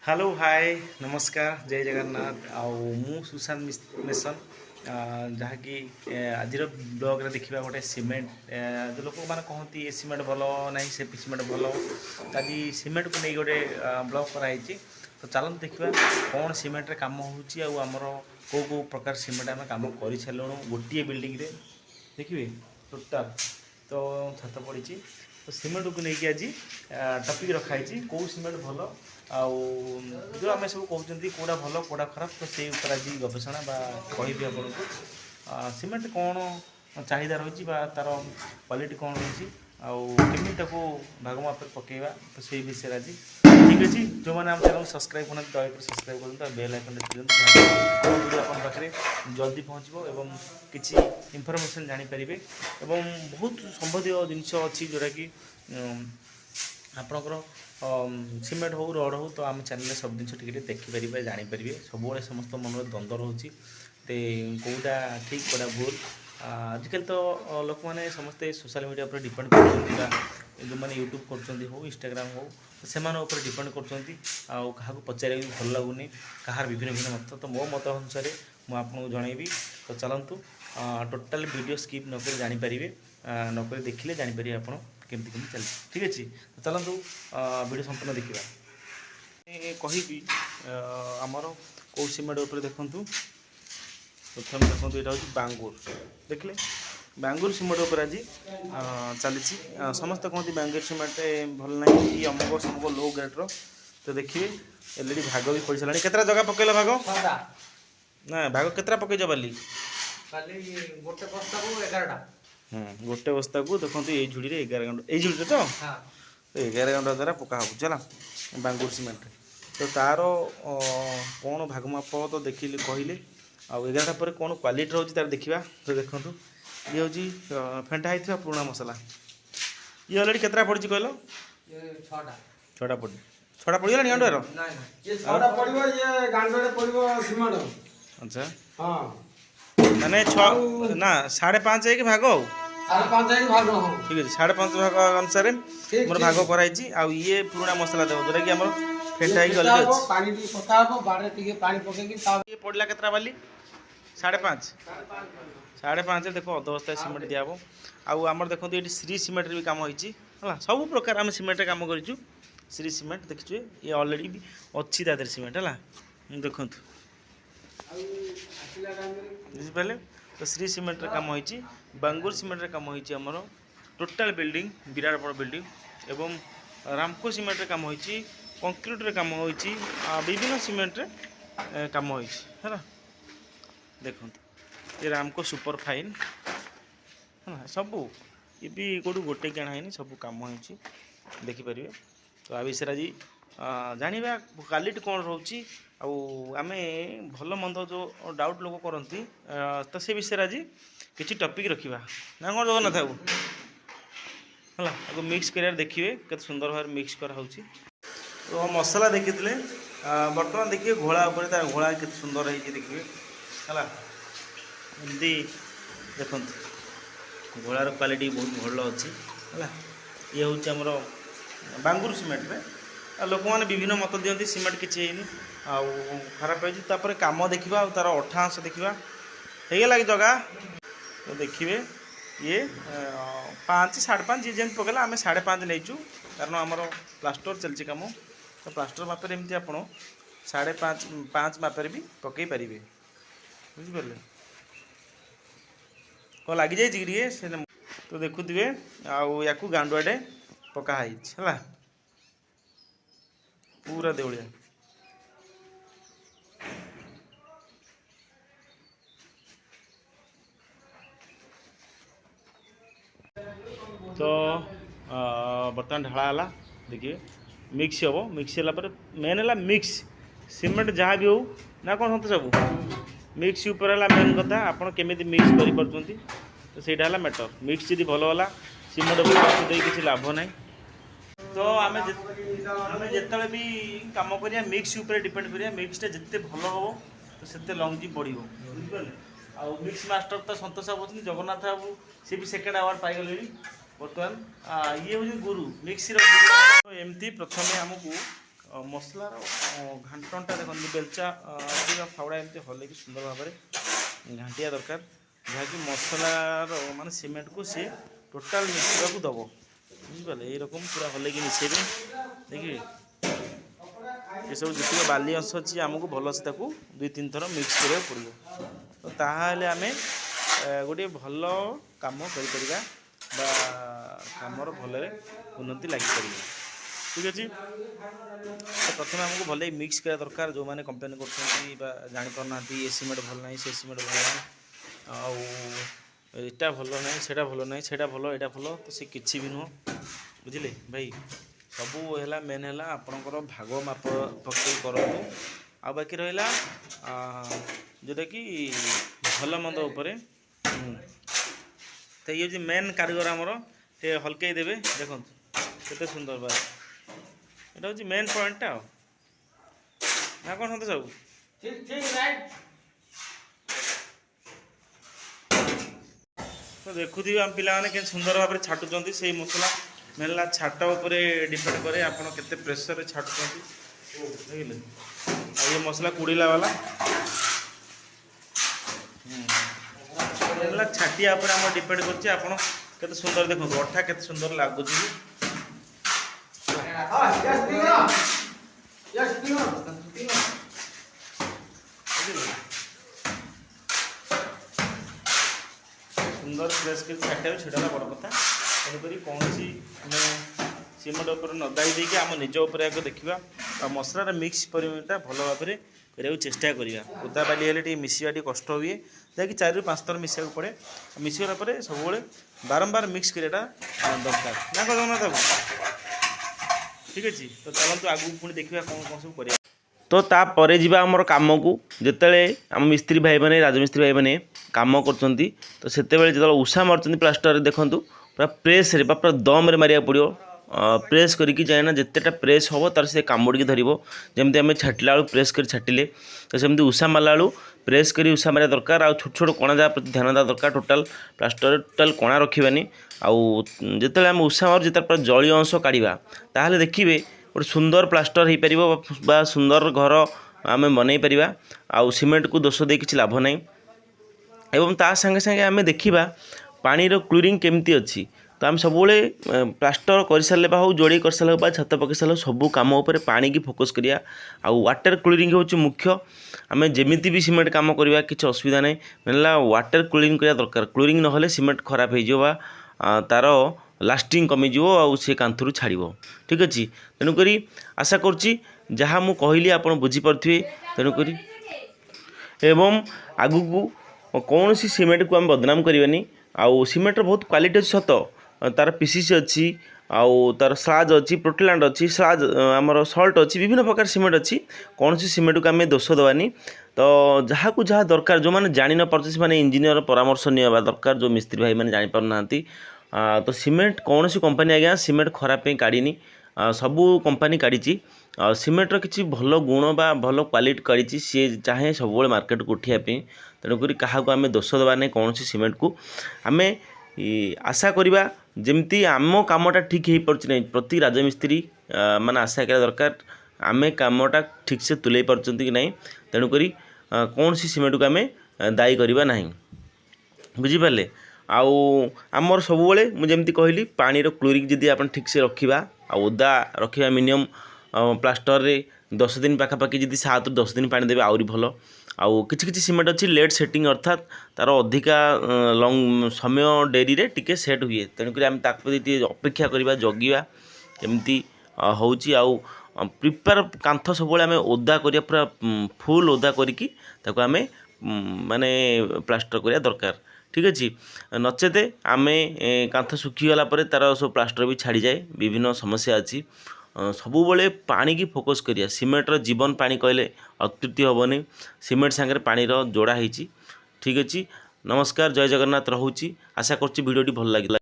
Hello hi नमस्कार जय जगन्नाथ मु सुशांत मिशन जहाँकि आज ब्लॉग देखा गोटे सीमेंट जो लोक मैंने कहती ए सीमेंट भल ना से सीमेंट भल आज सीमेंट को नहीं गोटे ब्लॉग कराई तो चलते देखा कौन सीमेंट रे काम होमर कौ प्रकार सीमेंट आम कम कर सारूँ गोटे बिल्डिंग रे देखिए टोटाल तो छात पड़ी तो सीमेंट को लेकिन आज टपिक रखाई कौ सीमेंट भल आउ जो आम सब कहते कौटा भल कौटा खराब तो से आज गवेषणा कहि आपको सीमेंट कौन चाहिदा रही तार क्वालिटी कौन रही आमी भाग माप पकेवा तो से विषय आज ठीक अच्छे जो मैंने आम चैनल सब्सक्राइब करना दया सब्सक्राइब करूँ बेल आइकन वीडियो आप पाखे जल्दी पहुँचो एवं किसी इनफर्मेशन जानीपारे एवं बहुत संबंधित जिनस अच्छी जोटा कि आपणकर सीमेंट हो रड हो तो आम चैनल सब जिन देखिपारे जानीपारे सब समस्त मन द्वंद्व रोचे तो कौटा ठीक कौटा भूल आजिकल तो लोक मैंने समस्ते सोशल मीडिया पर डिपेंड कर जो मैंने यूट्यूब कर हो इंस्टाग्राम हो से डिपेंड कर पचारे भी भल लगुनि कहार विभिन्न भिन्न मत तो मो मत अनुसार मुझे जनइबी तो चलतु टोटाल वीडियो स्किप नक जानीपारे नक देखिले जानीपारे आप केमती केमती चल ठीक अच्छे तो चलतु वीडियो संपूर्ण देखा कहि आमर कौ सीमेंट उपर देखूँ प्रथम देखो यहाँ हूँ बांगुर देखले बांगुर सीमेंट उपर आज चली समस्त कहते बांगुर सीमेंट भल ना कि अमुक समक लो ग्रेड्र तो देखिए एलईडी भाग भी पड़ सारा केतरा जगह पकेल भाग ना भाग केतरा पकईच बाली गोटे बस्ता को देखो ये झुड़ी 11 घंटा ये झुड़ी तो 11 घंटा द्वारा पका हो चला बांगुर सीमेंट तो तार कौन भाग माप तो देखिले कहले आउ 11टा पर कौन क्वालिटी रोचे तार देखा तो देखो ये हूँ फेंटा होता पुराणा मसला ये अलरेडी केतरा पड़ी कहल 6टा पड़ी 6टा पड़गला गांडुआर अच्छा माने 6 ना 5.5 है कि भाग हो ठीक है 5.5 भाग अनुसार मोर भाग कराई आ ये पुराणा मसला देव जोटा कि आम फेंटा ये पड़ला केतरा बाली 5.5 देखो अधबस्ता सीमेंट दिया आमर देखो ये श्री सीमेंट भी कम होती सब प्रकार आम सीमेंट कम करूँ श्री सीमेंट देखिए ये ऑलरेडी भी अच्छी तादर सीमेंट है देखो बुझिपारे तो श्री सीमेंट कम होती बांगुर सीमेंट कम होती आमर टोटाल बिल्डिंग विराट बड़ बिल्डिंग एवं रामको सीमेंट कम होती कंक्रीट कम होती विभिन्न सीमेंट कम होती देखो ये रामको सुपर फाइन है सबू ये भी कौटू गोटे किणा है सब कम हो देखिपारे तो आ विषय आज जाना क्वालिटी कौन रोचे आम भल मंद जो डाउट लोग करती तो से विषय आज किसी टपिक रखा ना कौन जगन्नाथ बाबू है मिक्स कर देखिए के सुंदर भाव मिक्स कराऊँ तो मसला देखी बर्तमान देखिए घोड़ा उपर तार घोड़ा के सुंदर है देखिए है एमती देखो घोड़ार क्वालिटी बहुत भल अच्छी है ये हूँ आमर बांगुर सीमेंट में लोक मैंने विभिन्न मत दिखती सीमेंट किसी खराब हो कम देखा तार अठांश देखा होगा कि जगह तो देखिए ये 5 5.5 जी जमी पकड़ा आम 5.5 नहीं कारण आमर प्लास्टर चलती कम तो प्लास्टर मापर एमती आप 5.5 मापर भी पकई पारे बुझिपारे कौन लग जाए तो देखुए या गांडुआटे पकाई है पूरा देवलिया तो बर्तमान ढाला देखिए मिक्स हम मिक्स है मेन है मिक्स सीमेंट जहाँ भी हो ना कौन होता सब मिक्स ऊपर है मेन कथा आपड़ केमी मिक्स कर तो सहीटा है मैटर मिक्स जी भल है सीमेंट दे किसी लाभ ना तो आम जिते भी कम कर मिक्स ऊपर डिपेंड करिया मिक्सटा जिते भल हम तो से लंग बढ़ बुझिपारे आ मिक्स मास्टर तो सतोष बाबू होती जगन्नाथ बाबू सी भी सेकेंड अवार्ड पाइगले बर्तमान ये हूँ गुरु मिक्सी एमती प्रथम आमको मसलार घाटनटा देखते बेलचा फावड़ा एमती हल्के सुंदर भाव में घाटिया दरकार जहाँकि मसलार मान सीमेंट को सी टोटाल मिसवा को दब बुझिपारे यही पूरा हल्के मिसेबे देखिए ये सब जितने बाली अंश अच्छी आमको भलसे दुई तीन थर मिक्स करा पड़ो तो ताहले आम गोटे भल कम कर कमर भल उन्नति लगिपर ठीक अच्छे तो प्रथम आमको भले मिक्स करा दरकार जो मैंने कंप्लेन कर जापरना ये सीमेंट भल ना से सीमेंट भल ना आईटा भल ना से भल ना से भल यहाँ भल तो सी किसी भी नुह बुझे भाई सबू है मेन है आपणकर भाग माप पकड़ करूँ आ बाकी रहा जोटा कि भल मंद उपर तो ये मेन कारीगर आमर टे हल्कई देवे देखो केते सुंदर बात यहाँ हूँ मेन पॉइंटा ना कौन सत सब तो देखुथि आम पे के सुंदर भाव में छाटुंट से मसला मेला छाट उपर डिपेंड करे आपड़ के प्रेसर छाटुंट देखिले ये मसला कुड़ीला वाला मेला छाटिया उपर आम डिपेंड कर सुंदर देखो अठा के सुंदर लगुच सुंदर प्रेस कर छाटिया छेड़ा बड़ कथा तेणुक कौन सीमेंट उपर न दाई देकी आम निज उपर आगे देखा और मसलार मिक्स परिमाणटा भल भाव में करने चेष्टा करवा ओदा बाली हेल्ले मिसवा कष्ट हुए जहाँकि 4 ରୁ 5 थर मिसा पड़े मिसला सब बारंबार मिक्स कराटा दरकार ना कदम ठीक अच्छे तो चलते आगू पुणी देखा कौन कौन सब कर तो तापर जा आमर कम को जिते आम मिस्त्री भाई मैंने राजमिस्त्री भाई मैंने कम कर तो से उषा मार्च प्लास्टर देखूँ पूरा प्रेस रे पूरा दम रे मारिया पड़ो प्रेस करके जाए ना जितेटा प्रेस हम तार से कामुड़ी धरब जमी आम छाटिला बेलू प्रेस कर छाटिले तो सेमती उषा मारला बेलू प्रेस कर उषा मारिया दरकार आउ छोट छोट कणा जहाँ प्रति ध्यान देवा दरकार टोटाल प्लास्टर टोटाल कणा रखानी आउ जिते आम उषा मार जिते पूरा जलीय अंश काढ़ा ताहले देखिए गोटे सुंदर प्लास्टर हो पार बा सुंदर घर आम बनई पार आउ सीमेंट को दोष दे कि लाभ ना एवं ता संगे संगे आम देखा पानीर क्लोरींग केमती अच्छी तो आम सब प्लास्टर कर सारे जोड़ी कर सारे छत पकई सारे सब कम उपर पानी की फोकस करिया आउ वाटर क्लोरींग हूँ मुख्य आम जमीती भी सीमेंट कम करवा किसी असुविधा नहीं मेला वाटर क्लोरींग करा दरकार क्लोरींग ना सीमेंट खराब हो तार लास्टिंग कमिज सी कांथरू छाड़ ठीक अच्छे तेणुक आशा करुँची जहाँ मुझे कहली आप बुझीपे तेणुक एवं आगू को कौन सी सीमेंट को आम बदनाम करवानी आउ सीमेंट बहुत क्वालिटी अच्छी सत तार पीसीसी अच्छी आउ तार स्लाज अच्छी प्रोटेलैंड अच्छी स्लाज आमर सल्ट अच्छी विभिन्न प्रकार सीमेंट अच्छी कौन सी सीमेंट को आम दोष देवानी तो जहाँ को जहाँ दरकार जो मैंने जानी न पार्थे से इंजीनियर परामर्श निवा दरकार जो मिस्त्री भाई मैंने जापर ना तो सीमेंट कौन सी कंपनी आज्ञा सीमेंट खराब काढ़ी सबू कंपनी काढ़ी सीमेंटर किसी भल गुण बा भल क्वालिटी काढ़ी सी चाहे सब मार्केट को उठापी तेणुक क्या आम दोष देवा नहीं कौन सी सीमेंट को आम आशा करवा जमती आम कामटा ठीक हो पार्छ नहीं प्रति राजमिस्त्री माने आशा करा दरकार आम कामटा ठीक से तुले पार्छ कि नहीं तेणुक कौन सी सीमेंट को आम दायी करवा नहीं बुझीपारे आउ आमर सब मुझे कहली पानीर क्लोरींग जदि आप ठीक से रखा ओदा रखा मिनिमम प्लास्टर रे 10 दिन पाखापाखि जदि 7 ରୁ 10 दिन पानी देवे आहरी भल आउ किछि सीमेंट अच्छी लेट सेटिंग अर्थात तार अधिका लंग समय डेरी रे टिके सेट हुए तेणुक आम ताकि अपेक्षा करवा जगिवा केमती होउची आउ प्रिपेयर कांथ सब आम ओदा करिया पूरा फुल ओदा करिकी ताको आम माने प्लास्टर करिया दरकार ठीक अच्छे नचेते आम कांथ सुखीगला तार सब प्लास्टर भी छाड़ी जाए विभिन्न समस्या अच्छी सबुबले पानी की फोकस करिया सीमेंटर जीवन पानी कहले अत्युक्ति हेनी सीमेंट सांगे पानी जोड़ा होती ठीक अच्छे नमस्कार जय जगन्नाथ रोची आशा कर भिडियोटी भल लगे।